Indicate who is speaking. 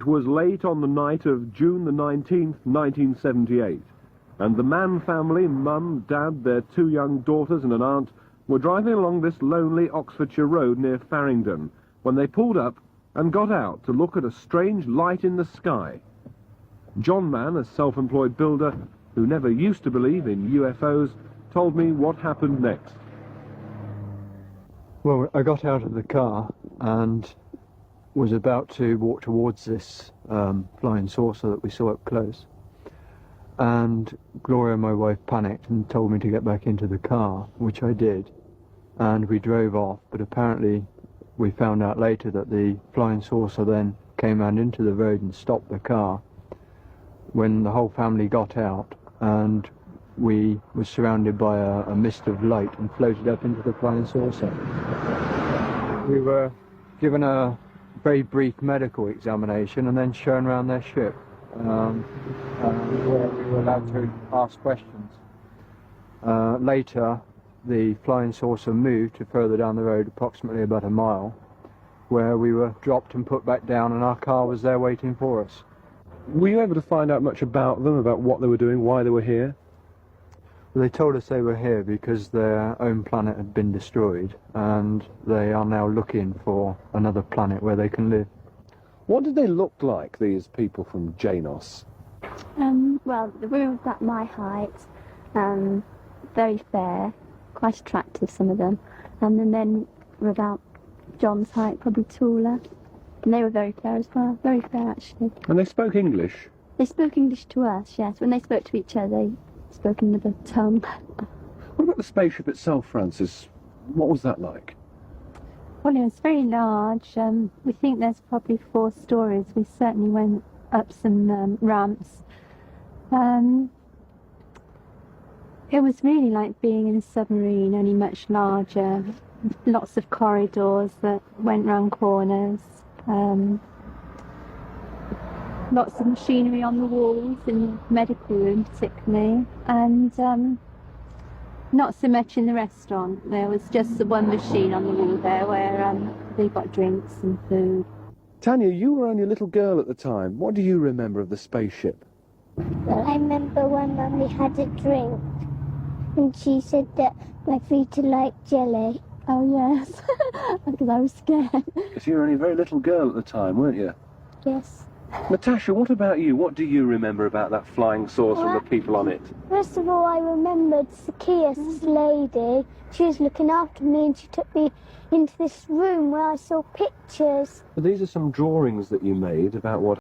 Speaker 1: It was late on the night of June the 19th, 1978, and the Mann family, Mum, Dad, their two young daughters and an aunt, were driving along this lonely Oxfordshire road near Farringdon when they pulled up and got out to look at a strange light in the sky. John Mann, a self-employed builder who never used to believe in UFOs, told me what happened next.
Speaker 2: Well, I got out of the car and was about to walk towards this flying saucer that we saw up close, and Gloria, my wife, panicked and told me to get back into the car, which I did, and we drove off. But apparently we found out later that the flying saucer then came out into the road and stopped the car when the whole family got out, and we were surrounded by a mist of light and floated up into the flying saucer. We were given a very brief medical examination and then shown around their ship, where we were allowed to ask questions. Later, the flying saucer moved to further down the road, approximately about a mile, where we were dropped and put back down, and our car was there waiting for us.
Speaker 1: Were you able to find out much about them, about what they were doing, why they were here?
Speaker 2: They told us they were here because their own planet had been destroyed and they are now looking for another planet where they can live.
Speaker 1: What did they look like, these people from Janos?
Speaker 3: Well, the women were about my height, very fair, quite attractive, some of them, and the men were about John's height, probably taller, and they were very fair as well, very fair actually.
Speaker 1: And they spoke English?
Speaker 3: They spoke English to us, yes. When they spoke to each other, they spoke another tongue.
Speaker 1: What about the spaceship itself, Francis? What was that like?
Speaker 3: Well, it was very large. We think there's probably 4 stories. We certainly went up some ramps. It was really like being in a submarine, only much larger. Lots of corridors that went round corners. Lots of machinery on the walls, in the medical room particularly, and not so much in the restaurant. There was just the one machine on the wall there where they got drinks and food.
Speaker 1: Tanya, you were only a little girl at the time. What do you remember of the spaceship?
Speaker 4: Well, I remember when Mummy had a drink and she said that my feet are like jelly.
Speaker 3: Oh yes, because I was scared.
Speaker 1: Because you were only a very little girl at the time, weren't you?
Speaker 4: Yes.
Speaker 1: Natasha, what about you? What do you remember about that flying saucer and the people on it?
Speaker 4: First of all, I remembered Zacchaeus, this lady. She was looking after me and she took me into this room where I saw pictures.
Speaker 1: These are some drawings that you made about what